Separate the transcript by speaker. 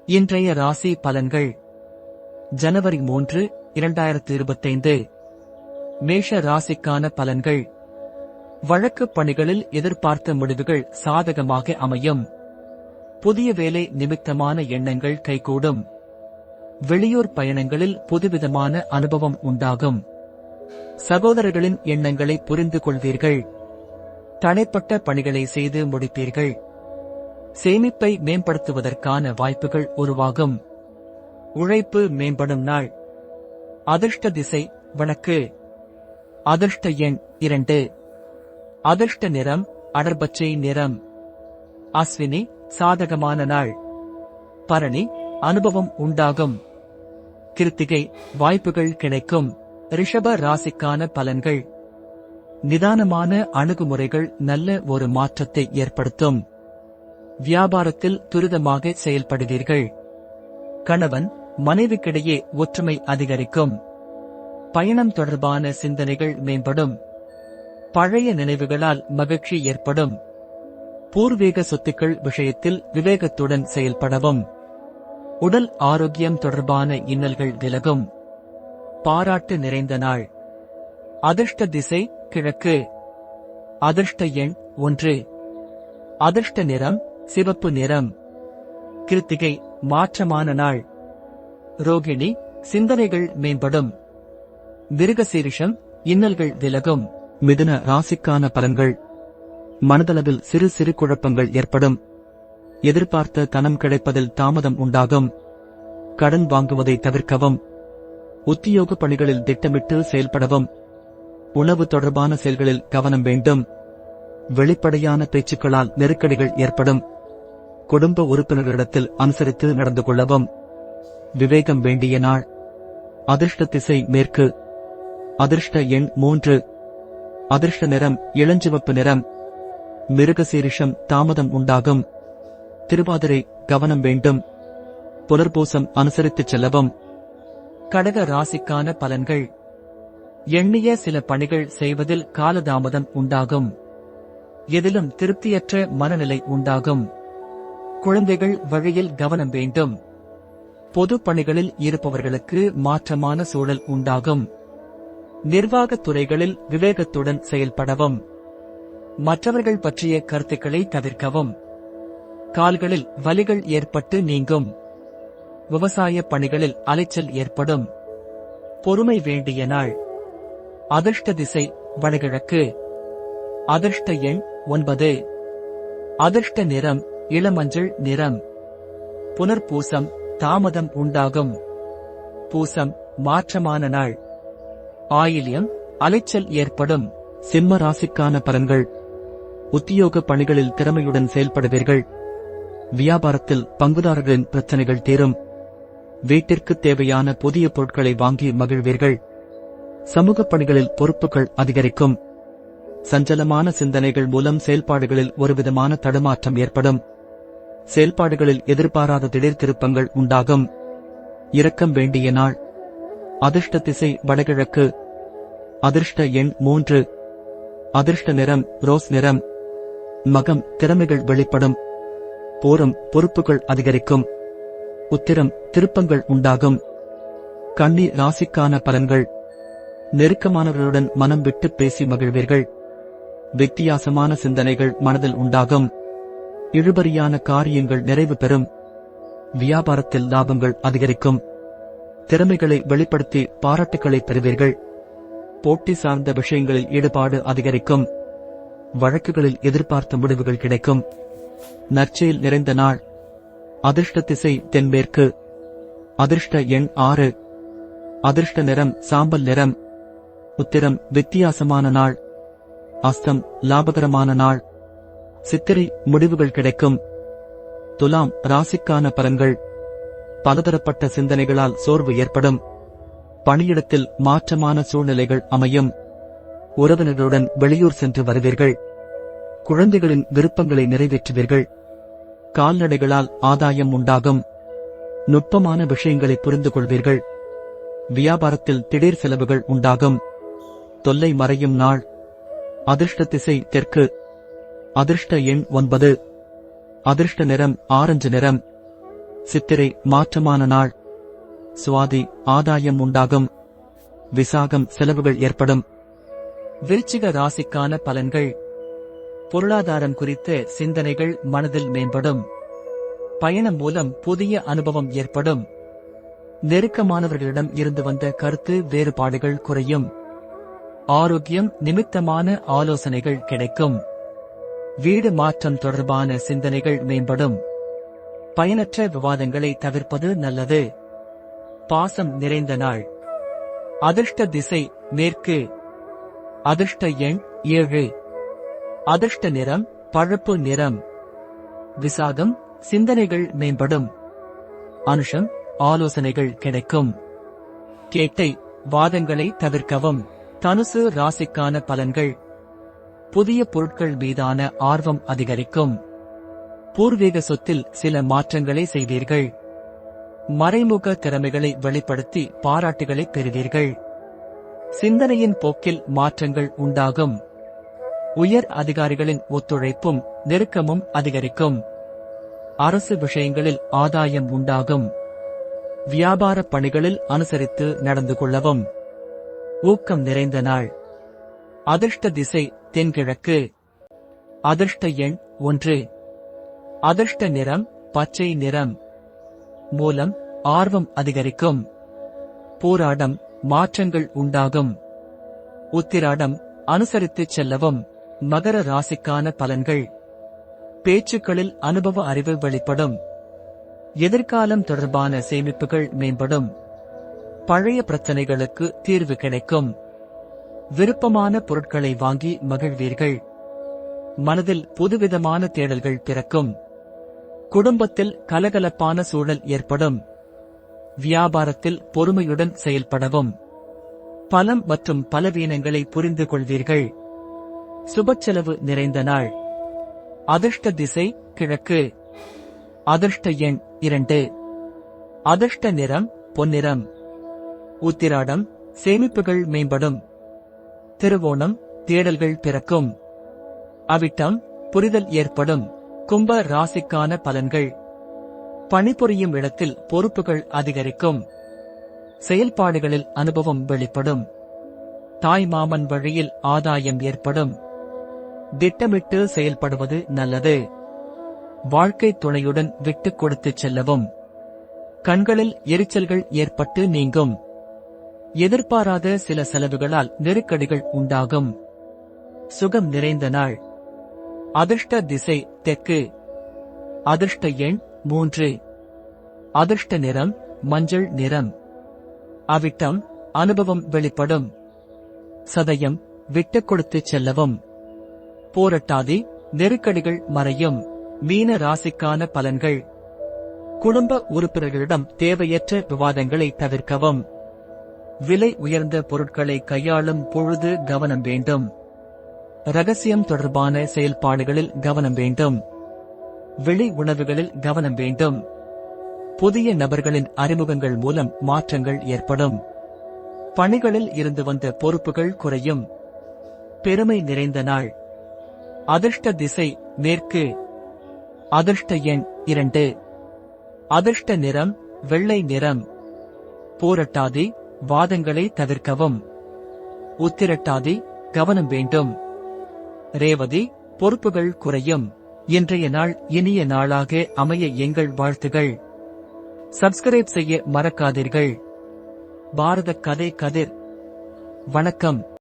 Speaker 1: இன்றைய ராசி பலன்கள் ஜனவரி 3, 2025. மேஷ ராசிக்கான பலன்கள். வழக்கு பணிகளில் எதிர்பார்த்த முடிவுகள் சாதகமாக அமையும். புதிய வேலை நிமித்தமான எண்ணங்கள் கைகூடும். வெளியூர் பயணங்களில் புதுவிதமான அனுபவம் உண்டாகும். சகோதரர்களின் எண்ணங்களை புரிந்து கொள்வீர்கள். தனிப்பட்ட பணிகளை செய்து முடிப்பீர்கள். சேமிப்பை மேம்படுத்துவதற்கான வாய்ப்புகள் உருவாகும். உழைப்பு மேம்படும் நாள். அதிர்ஷ்ட திசை வடக்கு. அதிர்ஷ்ட எண் 2. அதிர்ஷ்ட நிறம் அடர்பச்சை நிறம். அஸ்வினி சாதகமான நாள். பரணி அனுபவம் உண்டாகும். கிருத்திகை வாய்ப்புகள் கிடைக்கும். ரிஷப ராசிக்கான பலன்கள். நிதானமான அணுகுமுறைகள் நல்ல ஒரு மாற்றத்தை ஏற்படுத்தும். வியாபாரத்தில் துரிதமாக செயல்படுவீர்கள். கணவன் மனைவிக்கிடையே ஒற்றுமை அதிகரிக்கும். பயணம் தொடர்பான சிந்தனைகள் மேம்படும். பழைய நினைவுகளால் மகிழ்ச்சி ஏற்படும். பூர்வீக சொத்துக்கள் விஷயத்தில் விவேகத்துடன் செயல்படவும். உடல் ஆரோக்கியம் தொடர்பான இன்னல்கள் விலகும். பாராட்டு நிறைந்த நாள். அதிர்ஷ்ட திசை கிழக்கு. அதிர்ஷ்ட எண் 1. அதிர்ஷ்ட நிறம் சிவப்பு நிறம். கிருத்திகை மாற்றமான நாள். ரோகிணி சிந்தனைகள் மேம்படும். மிருகசீரிஷம் இன்னல்கள் விலகும். மிதுன ராசிக்கான பலன்கள். மனதளவில் சிறு சிறு குழப்பங்கள் ஏற்படும். எதிர்பார்த்த தனம் கிடைப்பதில் தாமதம் உண்டாகும். கடன் வாங்குவதை தவிர்க்கவும். உத்தியோக பணிகளில் திட்டமிட்டு செயல்படவும். உணவு தொடர்பான செயல்களில் கவனம் வேண்டும். வெளிப்படையான பேச்சுக்களால் நெருக்கடிகள் ஏற்படும். குடும்ப உறுப்பினர்களிடத்தில் அனுசரித்து நடந்து கொள்ளவும். விவேகம் வேண்டிய நாள். அதிர்ஷ்ட திசை மேற்கு. அதிர்ஷ்ட எண் 3. அதிர்ஷ்ட நிறம் இளஞ்சிவப்பு நிறம். மிருகசீரிஷம் தாமதம் உண்டாகும். திருவாதிரை கவனம் வேண்டும். புனர்பூசம் அனுசரித்துச் செல்லவும். கடக ராசிக்கான பலன்கள். எண்ணிய சில பணிகள் செய்வதில் காலதாமதம் உண்டாகும். எதிலும் திருப்தியற்ற மனநிலை உண்டாகும். குழந்தைகள் வழியில் கவனம் வேண்டும். பொது பணிகளில் இருப்பவர்களுக்கு மாற்றமான சூழல் உண்டாகும். நிர்வாகத் துறைகளில் விவேகத்துடன் செயல்படவும். மற்றவர்கள் பற்றிய கருத்துக்களை தவிர்க்கவும். கால்களில் வலிகள் ஏற்பட்டு நீங்கும். விவசாய பணிகளில் அலைச்சல் ஏற்படும். பொறுமை வேண்டிய நாள். அதிர்ஷ்ட திசை வடகிழக்கு. அதிர்ஷ்ட எண் 9. அதிர்ஷ்ட நிறம் இளமஞ்சள் நிறம். புனர்பூசம் தாமதம் உண்டாகும். பூசம் மாற்றமான நாள். ஆயில்யம் அலைச்சல் ஏற்படும். சிம்ம ராசிக்கான பலன்கள். உத்தியோக பணிகளில் திறமையுடன் செயல்படுவீர்கள். வியாபாரத்தில் பங்குதாரர்களின் பிரச்சனைகள் தீரும். வீட்டிற்கு தேவையான புதிய பொருட்களை வாங்கி மகிழ்வீர்கள். சமூக பணிகளில் பொறுப்புகள் அதிகரிக்கும். சஞ்சலமான சிந்தனைகள் மூலம் செயல்பாடுகளில் ஒருவிதமான தடுமாற்றம் ஏற்படும். செயல்பாடுகளில் எதிர்பாராத திடீர் திருப்பங்கள் உண்டாகும். இரக்கம் வேண்டிய நாள். அதிர்ஷ்ட திசை வடகிழக்கு. அதிர்ஷ்ட எண் 3. அதிர்ஷ்ட நிறம் ரோஸ் நிறம். மகம் திறமைகள் வெளிப்படும். பூரம் பொறுப்புகள் அதிகரிக்கும். உத்திரம் திருப்பங்கள் உண்டாகும். கன்னி ராசிக்கான பலன்கள். நெருக்கமானவர்களுடன் மனம் விட்டு பேசி மகிழ்வீர்கள். வித்தியாசமான சிந்தனைகள் மனதில் உண்டாகும். இழுபறியான காரியங்கள் நிறைவு பெறும். வியாபாரத்தில் லாபங்கள் அதிகரிக்கும். திறமைகளை வெளிப்படுத்தி பாராட்டுக்களை பெறுவீர்கள். போட்டி சார்ந்த விஷயங்களில் ஈடுபாடு அதிகரிக்கும். வழக்குகளில் எதிர்பார்த்த முடிவுகள் கிடைக்கும். நற்செயல் நிறைந்த நாள். அதிர்ஷ்ட திசை தென்மேற்கு. அதிர்ஷ்ட எண் 6. அதிர்ஷ்ட நிறம் சாம்பல் நிறம். உத்திரம் வித்தியாசமான நாள். அஸ்தம் லாபகரமான நாள். சித்திரை முடிவுகள் கிடைக்கும். துலாம் ராசிக்கான பலன்கள். பலதரப்பட்ட சிந்தனைகளால் சோர்வு ஏற்படும். பணியிடத்தில் மாற்றமான சூழ்நிலைகள் அமையும். உறவினர்களுடன் வெளியூர் சென்று வருவீர்கள். குழந்தைகளின் விருப்பங்களை நிறைவேற்றுவீர்கள். கால்நடைகளால் ஆதாயம் உண்டாகும். நுட்பமான விஷயங்களை புரிந்து கொள்வீர்கள். வியாபாரத்தில் திடீர் செலவுகள் உண்டாகும். தொல்லை மறையும் நாள். அதிர்ஷ்ட திசை தெற்கு. அதிர்ஷ்ட எண் 9. அதிர்ஷ்ட நிறம் ஆரஞ்சு நிறம். சித்திரை மாற்றமான நாள். சுவாதி ஆதாயம் உண்டாகும். விசாகம் செலவுகள் ஏற்படும். விருச்சிக ராசிக்கான பலன்கள். பொருளாதாரம் குறித்த சிந்தனைகள் மனதில் மேம்படும். பயணம் மூலம் புதிய அனுபவம் ஏற்படும். நெருக்கமானவர்களிடம் இருந்து வந்த கருத்து வேறுபாடுகள் குறையும். ஆரோக்கியம் நிமித்தமான ஆலோசனைகள் கிடைக்கும். வீடு மாற்றம் தொடர்பான சிந்தனைகள் மேம்படும். பயனற்ற விவாதங்களை தவிர்ப்பது நல்லது. பாசம் நிறைந்த நாள். அதிர்ஷ்ட திசை மேற்கு. அதிர்ஷ்ட எண் 7. அதிர்ஷ்ட நிறம் பழுப்பு நிறம். விசாகம் சிந்தனைகள் மேம்படும். அனுஷம் ஆலோசனைகள் கிடைக்கும். கேட்டை வாதங்களை தவிர்க்கவும். தனுசு ராசிக்கான பலன்கள். புதிய பொருட்கள் மீதான ஆர்வம் அதிகரிக்கும். பூர்வீக சொத்தில் சில மாற்றங்களை செய்வீர்கள். மறைமுக திறமைகளை வெளிப்படுத்தி பாராட்டுகளை பெறுவீர்கள். சிந்தனையின் போக்கில் மாற்றங்கள் உண்டாகும். உயர் அதிகாரிகளின் ஒத்துழைப்பும் நெருக்கமும் அதிகரிக்கும். அரசு விஷயங்களில் ஆதாயம் உண்டாகும். வியாபார பணிகளில் அனுசரித்து நடந்து கொள்ளவும். ஊக்கம் நிறைந்த நாள். அதிர்ஷ்ட திசை தென்கிழக்கு. அதிர்ஷ்ட எண் 1. அதிர்ஷ்ட நிறம் பச்சை நிறம். மூலம் ஆர்வம் அதிகரிக்கும். போராடம் மாற்றங்கள் உண்டாகும். உத்திராடம் அனுசரித்து செல்லவும். மகர ராசிக்கான பலன்கள். பேச்சுக்களில் அனுபவ அறிவு வெளிப்படும். எதிர்காலம் தொடர்பான சேமிப்புகள் மேம்படும். பழைய பிரச்சனைகளுக்கு தீர்வு கிடைக்கும். விருப்பமான பொருட்களை வாங்கி மகிழ்வீர்கள். மனதில் புதுவிதமான தேடல்கள் பிறக்கும். குடும்பத்தில் கலகலப்பான சூழல் ஏற்படும். வியாபாரத்தில் பொறுமையுடன் செயல்படவும். பலம் மற்றும் பலவீனங்களை புரிந்து கொள்வீர்கள். சுபச்செலவு நிறைந்த நாள். அதிர்ஷ்ட திசை கிழக்கு. அதிர்ஷ்ட எண் 2. அதிர்ஷ்ட நிறம் பொன்னிறம். உத்திராடம் சேமிப்புகள் மேம்படும். திருவோணம் தேடல்கள் பிறக்கும். அவிட்டம் புரிதல் ஏற்படும். கும்ப ராசிக்கான பலன்கள். பணிபுரியும் இடத்தில் பொறுப்புகள் அதிகரிக்கும். செயல்பாடுகளில் அனுபவம் வெளிப்படும். தாய் மாமன் வழியில் ஆதாயம் ஏற்படும். திட்டமிட்டு செயல்படுவது நல்லது. வாழ்க்கை துணையுடன் விட்டுக் கொடுத்துச் செல்லவும். கண்களில் எரிச்சல்கள் ஏற்பட்டு நீங்கும். எதிர்பாராத சில செலவுகளால் நெருக்கடிகள் உண்டாகும். சுகம் நிறைந்த நாள். அதிர்ஷ்ட திசை தெற்கு. அதிர்ஷ்ட எண் 3. அதிர்ஷ்ட நிறம் மஞ்சள் நிறம். அவிட்டம் அனுபவம் வெளிப்படும். சதயம் விட்டுக் கொடுத்துச் செல்லவும். போராட்டாதி நெருக்கடிகள் மறையும். மீன ராசிக்கான பலன்கள். குடும்ப உறுப்பினர்களிடம் தேவையற்ற விவாதங்களை தவிர்க்கவும். விலை உயர்ந்த பொருட்களை கையாளும் பொழுது கவனம் வேண்டும். ரகசியம் தொடர்பான செயல்பாடுகளில் கவனம் வேண்டும். வெளி உணவுகளில் கவனம் வேண்டும். புதிய நபர்களின் அறிமுகங்கள் மூலம் மாற்றங்கள் ஏற்படும். பணிகளில் இருந்து வந்த பொறுப்புகள் குறையும். பெருமை நிறைந்த நாள். அதிர்ஷ்ட திசை மேற்கு. அதிர்ஷ்ட எண் 2. அதிர்ஷ்ட நிறம் வெள்ளை நிறம். போராட்டாதி வாதங்களை தவிர்க்கவும். உத்திரட்டாதி கவனம் வேண்டும். ரேவதி பொறுப்புகள் குறையும். இன்றைய நாள் இனிய நாளாக அமைய எங்கள் வாழ்த்துகள். சப்ஸ்கிரைப் செய்ய மறக்காதீர்கள். பாரத கதை கதிர். வணக்கம்.